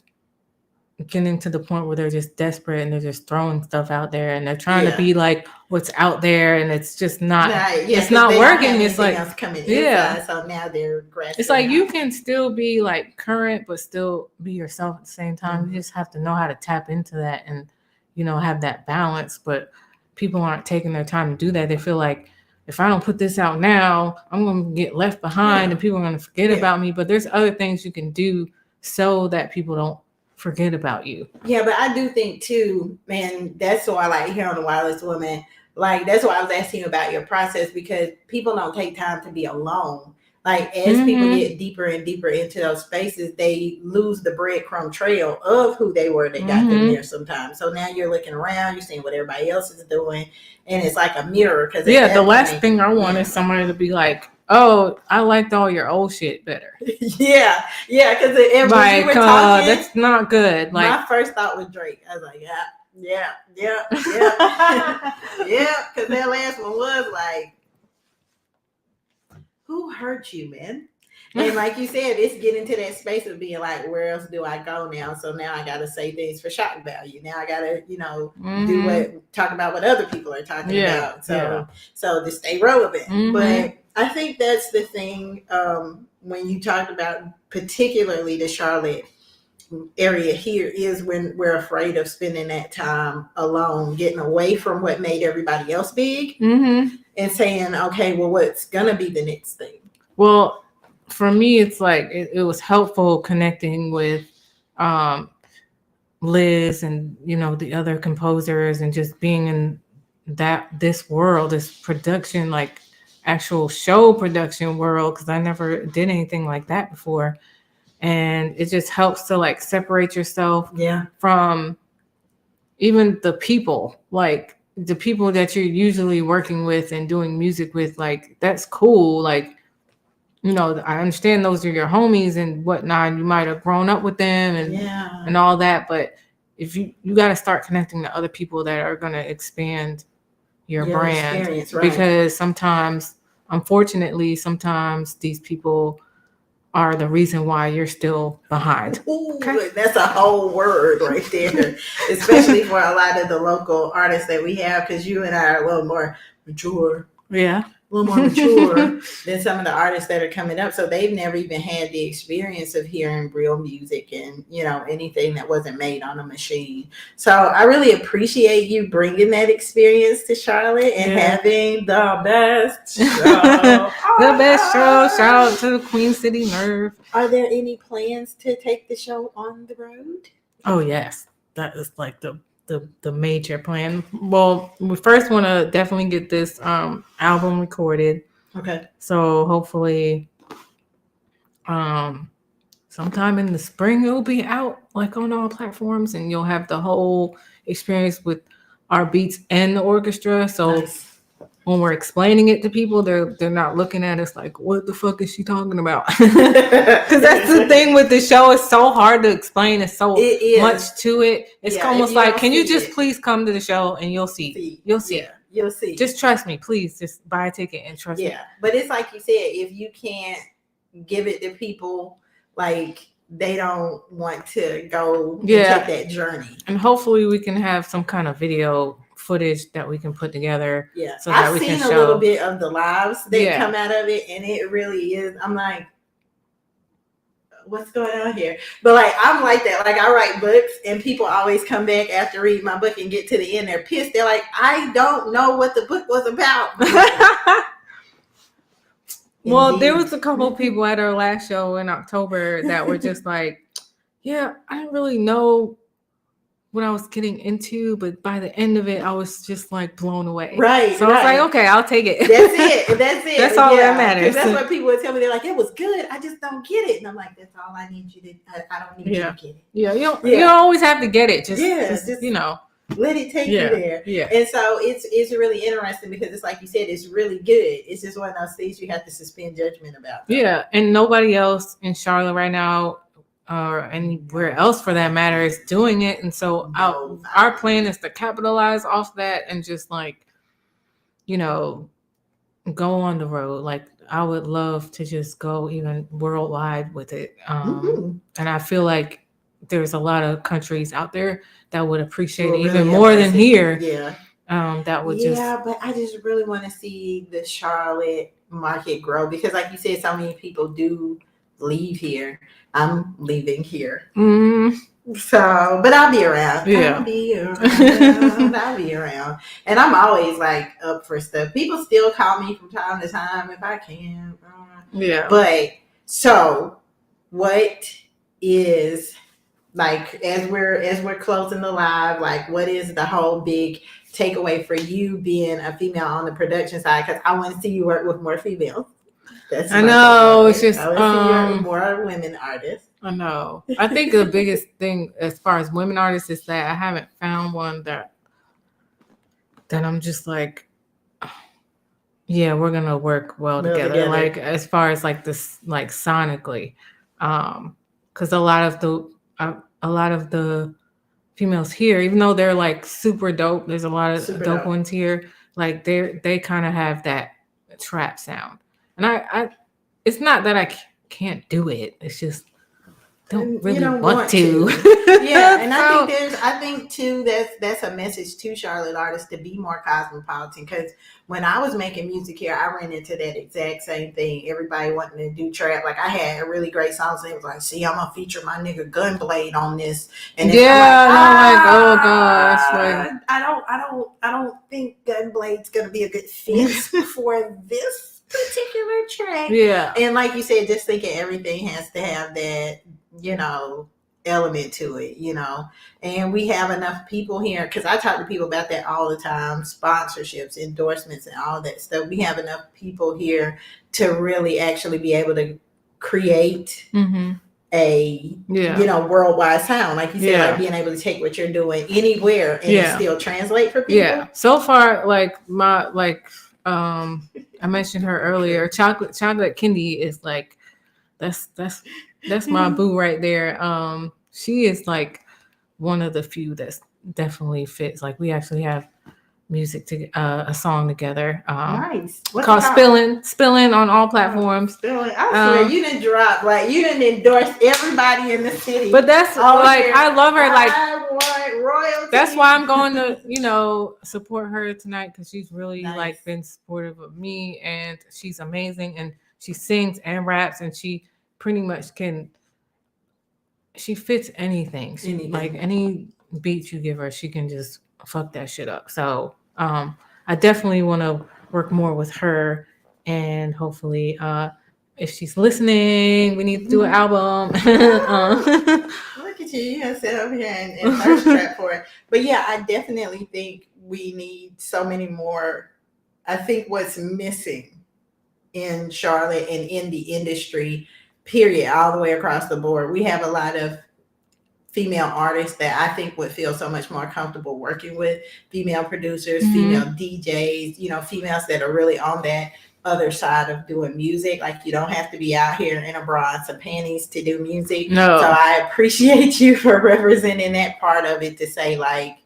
getting to the point where they're just desperate and they're just throwing stuff out there and they're trying to be like what's out there, and it's just not it's not working. It's like else coming inside, so now they're it's like you can still be like current but still be yourself at the same time. You just have to know how to tap into that and have that balance. But people aren't taking their time to do that. They feel like, if I don't put this out now, I'm going to get left behind and people are going to forget about me. But there's other things you can do so that people don't forget about you. Yeah, but I do think too, man, that's why I like here on The Wireless Woman, like that's why I was asking you about your process, because people don't take time to be alone. Like as people get deeper and deeper into those spaces, they lose the breadcrumb trail of who they were that got them there sometimes. So now you're looking around, you're seeing what everybody else is doing, and it's like a mirror. Because the last thing I want is somebody to be like, "Oh, I liked all your old shit better." yeah, because like, we were talking, that's not good. Like, my first thought was Drake. I was like, yeah, yeah, because that last one was like, who hurt you, man? And like you said, it's getting to that space of being like, where else do I go now? So now I got to say things for shock value. Now I got to, talk about what other people are talking about. So to stay relevant. But I think that's the thing when you talked about particularly the Charlotte area here is when we're afraid of spending that time alone, getting away from what made everybody else big and saying, okay, well, what's going to be the next thing? Well, for me, it's like it was helpful connecting with Liz and, the other composers and just being in this world, this production, like actual show production world, because I never did anything like that before. And it just helps to like separate yourself from even the people, like the people that you're usually working with and doing music with. Like, that's cool. Like, I understand those are your homies and whatnot. You might have grown up with them and all that. But if you got to start connecting to other people that are going to expand your brand, because sometimes, unfortunately, these people are the reason why you're still behind. Ooh, that's a whole word right there, especially for a lot of the local artists that we have, because you and I are a little more mature. Yeah. A little more mature than some of the artists that are coming up. So they've never even had the experience of hearing real music and, anything that wasn't made on a machine. So I really appreciate you bringing that experience to Charlotte and having the best show. The best show. Shout out to the Queen City Nerve. Are there any plans to take the show on the road? Oh, yes. That is like the major plan. Well, we first want to definitely get this album recorded. Okay. So hopefully sometime in the spring it'll be out like on all platforms, and you'll have the whole experience with our beats and the orchestra. So when we're explaining it to people, they're not looking at us like, what the fuck is she talking about? Because that's the thing with the show. It's so hard to explain. There's so much to it. It's almost like, can you just please come to the show and you'll see. You'll see. You'll see. Just trust me, please. Just buy a ticket and trust me. Yeah, but it's like you said, if you can't give it to people, like they don't want to go and take that journey. And hopefully we can have some kind of video footage that we can put together. Yeah. So that I've we seen can a show little bit of the lives that come out of it, and it really is. I'm like, what's going on here? But like, I'm like that. Like, I write books and people always come back after reading my book and get to the end. They're pissed. They're like, I don't know what the book was about. Well, there was a couple of people at our last show in October that were just like, yeah, I didn't really know what I was getting into, but by the end of it, I was just like blown away. Right. So I was like, okay, I'll take it. That's it. That's it. That's all that matters. That's what people would tell me. They're like, it was good. I just don't get it. And I'm like, that's all I need you to, I don't need you to get it. Yeah. You don't always have to get it. Just let it take you there. Yeah. And so it's really interesting because it's like you said, it's really good. It's just one of those things you have to suspend judgment about. Yeah. And nobody else in Charlotte right now or anywhere else for that matter is doing it. And so our plan is to capitalize off that and just like go on the road. Like I would love to just go even worldwide with it. And I feel like there's a lot of countries out there that would appreciate it even more than here. Yeah. That would just. Yeah, but I just really want to see the Charlotte market grow because, like you said, so many people do leave here. I'm leaving here. So, but I'll be around. Yeah. I'll be around. And I'm always like up for stuff. People still call me from time to time if I can. Yeah. But so what is like as we're closing the live, like what is the whole big takeaway for you being a female on the production side? Because I want to see you work with more females. I know. It's just I want to see you work with more women artists. I know. I think the biggest thing as far as women artists is that I haven't found one that I'm just like, yeah, we're gonna work well together. Like as far as like this, like sonically, because a lot of the females here, even though they're like super dope, there's a lot of dope ones here. Like they kind of have that trap sound, and I it's not that I can't do it. It's just don't really want to. Yeah, and so, I think too that's a message to Charlotte artists to be more cosmopolitan. Because when I was making music here, I ran into that exact same thing. Everybody wanting to do trap. Like I had a really great song, so it was like, "See, I'm gonna feature my nigga Gunblade on this." And I'm like, oh gosh, like I don't think Gunblade's gonna be a good fit for this particular track. Yeah, and like you said, just thinking everything has to have that, element to it, and we have enough people here because I talk to people about that all the time, sponsorships, endorsements, and all that stuff. We have enough people here to really actually be able to create a worldwide sound, like you said, like being able to take what you're doing anywhere and still translate for people. Yeah, so far, like I mentioned her earlier, chocolate candy is like that's my boo right there. She is like one of the few that's definitely fits. Like we actually have music to a song together. Nice. What's called Spilling on all platforms. Spilling. I swear you didn't drop, like you didn't endorse everybody in the city. But that's I love her. Like I want royalty. That's why I'm going to support her tonight, because she's really like been supportive of me, and she's amazing, and she sings and raps, and she pretty much she fits anything. Like any beat you give her, she can just fuck that shit up. So I definitely want to work more with her, and hopefully if she's listening, we need to do an album. Look at you, you gotta sit over here and thirst trap for it. But yeah, I definitely think we need so many more. I think what's missing in Charlotte and in the industry, period, all the way across the board, we have a lot of female artists that I think would feel so much more comfortable working with, female producers, female DJs, females that are really on that other side of doing music. Like you don't have to be out here in a bra and some panties to do music. No. So I appreciate you for representing that part of it, to say like,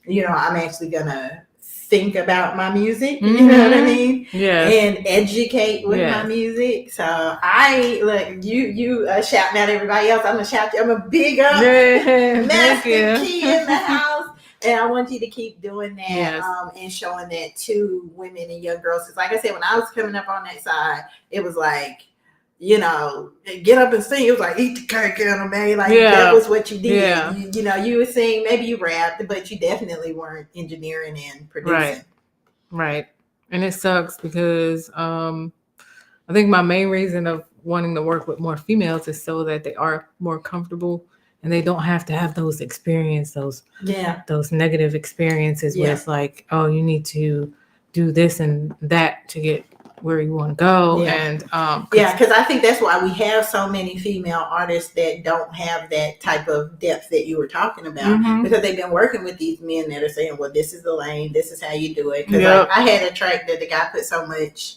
I'm actually gonna think about my music, you know what I mean? Yeah. And educate with my music. So I look, you shouting out everybody else. I'm gonna shout you. I'm a big up Master Key in the house. And I want you to keep doing that, and showing that to women and young girls. Because like I said, when I was coming up on that side, it was like, get up and sing. It was like, eat the cake, man. Like that was what you did. Yeah. You would sing, maybe you rapped, but you definitely weren't engineering and producing. Right. And it sucks because I think my main reason of wanting to work with more females is so that they are more comfortable and they don't have to have those experiences, those negative experiences with like, oh, you need to do this and that to get where you want to go. And because I think that's why we have so many female artists that don't have that type of depth that you were talking about, because they've been working with these men that are saying, well, this is the lane, this is how you do it. Because I had a track that the guy put so much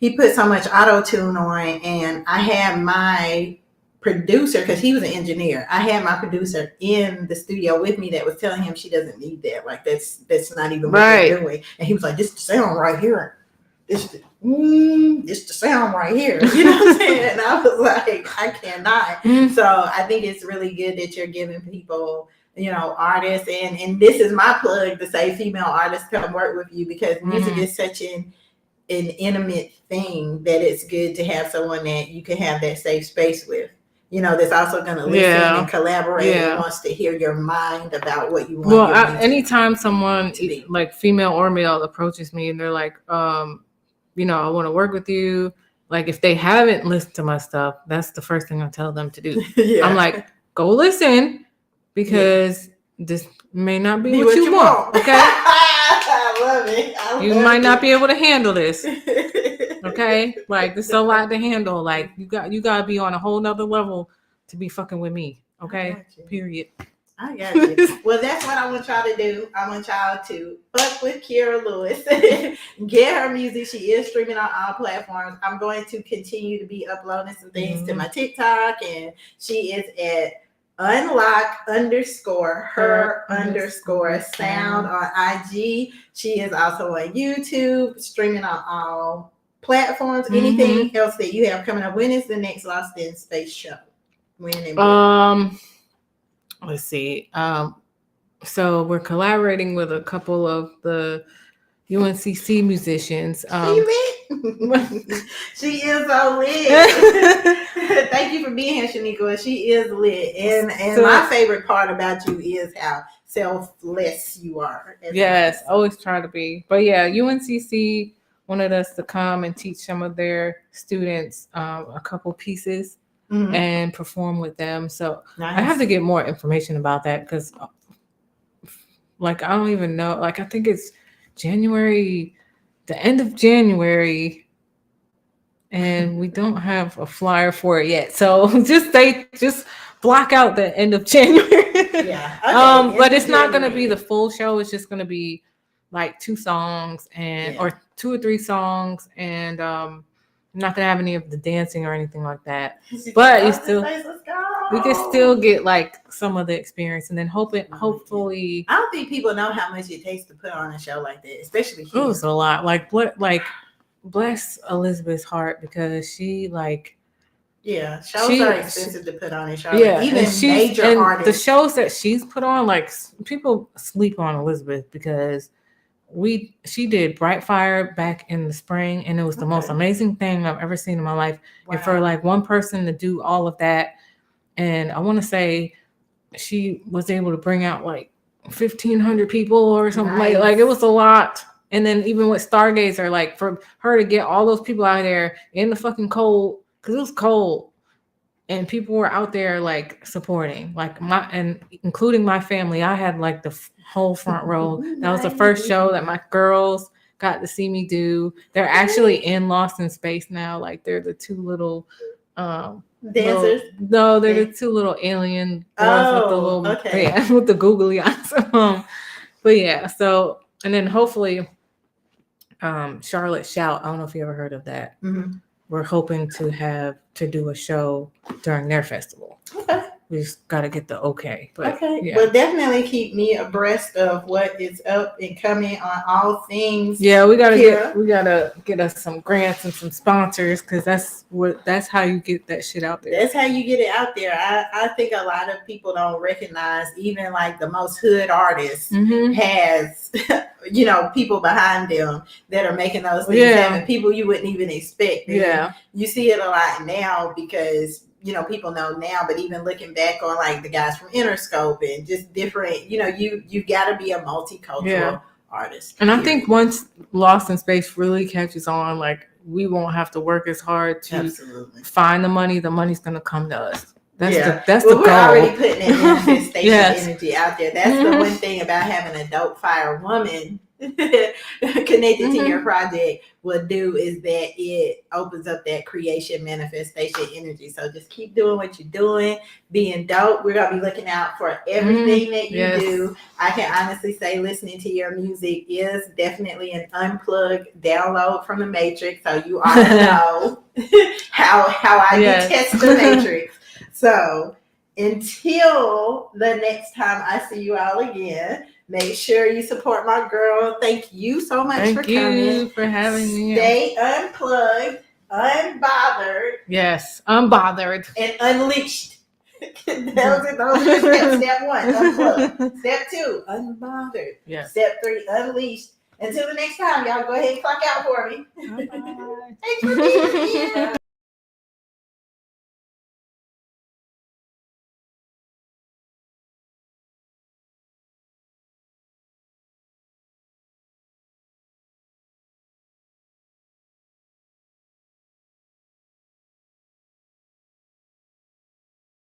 auto-tune on, and I had my producer, because he was an engineer. I had my producer in the studio with me that was telling him she doesn't need that. Like that's not even what they're doing. And he was like, "This is the sound right here. This the sound right here." You know what I'm saying? And I was like, I cannot. So I think it's really good that you're giving people, artists, and this is my plug to say female artists come work with you, because music is such an intimate thing that it's good to have someone that you can have that safe space with. That's also going to listen and collaborate and wants to hear your mind about what you want. Well, anytime someone, like female or male, approaches me and they're like, I want to work with you. Like, if they haven't listened to my stuff, that's the first thing I tell them to do. I'm like, go listen, because this may not be what you want. Okay. I love it. You might not be able to handle this. Okay, like there's a lot to handle. Like you got to be on a whole nother level to be fucking with me. Okay, period. I got you. Well, that's what I want y'all to do. I want y'all to fuck with Kiera Lewis. Get her music. She is streaming on all platforms. I'm going to continue to be uploading some things to my TikTok, and she is at unlock_her_sound on IG. She is also on YouTube, streaming on all platforms. Anything else that you have coming up? When is the next Lost in Space show? When and let's see. So we're collaborating with a couple of the UNCC musicians. She is so lit. Thank you for being here, Shaniqua. She is lit. And so, my favorite part about you is how selfless you are. Yes, always try to be. But yeah, UNCC wanted us to come and teach some of their students a couple pieces and perform with them. So nice. I have to get more information about that, because like I don't even know. Like I think it's January, the end of January, and we don't have a flyer for it yet. So just block out the end of January. Yeah. Okay. But it's not going to be the full show. It's just going to be like 2 songs or 2 or 3 songs, and I'm not going to have any of the dancing or anything like that. But we can still get like some of the experience, and then hopefully. I don't think people know how much it takes to put on a show like that, especially here. It was a lot. Like bless Elizabeth's heart, because she shows are expensive to put on in Charlotte. Yeah, even major artists. The shows that she's put on, like people sleep on Elizabeth, because she did Bright Fire back in the spring, and it was the most amazing thing I've ever seen in my life. Wow. And for like one person to do all of that, and I want to say she was able to bring out like 1,500 people or something. Nice. Like it was a lot. And then even with Stargazer, like for her to get all those people out there in the fucking cold, because it was cold, and people were out there like supporting, like including my family. I had like the whole front row. That was the first show that my girls got to see me do. They're actually in Lost in Space now. Like they're the 2 little dancers. They're the 2 little alien ones with the little with the googly eyes. But yeah, so and then hopefully. Charlotte Shout. I don't know if you ever heard of that. Mm-hmm. We're hoping to do a show during their festival. Okay. We just got to get the okay. But, okay. Yeah. Well, definitely keep me abreast of what is up and coming on all things. Yeah, we gotta get us some grants and some sponsors, because that's how you get that shit out there. That's how you get it out there. I think a lot of people don't recognize, even like the most hood artist has people behind them that are making those things happen. People you wouldn't even expect. And you see it a lot now, because people know now, but even looking back on like the guys from Interscope and just different, you got to be a multicultural artist. And I think once Lost in Space really catches on, like we won't have to work as hard to find the money. The money's going to come to us. That's the goal. We're already putting that manifestation energy out there. That's the one thing about having a dope fire woman connected to your project will do, is that it opens up that creation manifestation energy. So just keep doing what you're doing, being dope. We're gonna be looking out for everything that you do. I can honestly say listening to your music is definitely an unplugged download from the Matrix. So you already know how I detest the Matrix. So until the next time I see you all again, make sure you support my girl. Thank you so much for coming. Thank you for having me. Stay unplugged, unbothered. Yes, unbothered. And unleashed. Those are the steps. Step 1, unplugged. Step 2, unbothered. Yes. Step 3, unleashed. Until the next time, y'all go ahead and clock out for me. Bye-bye. Thanks for being here.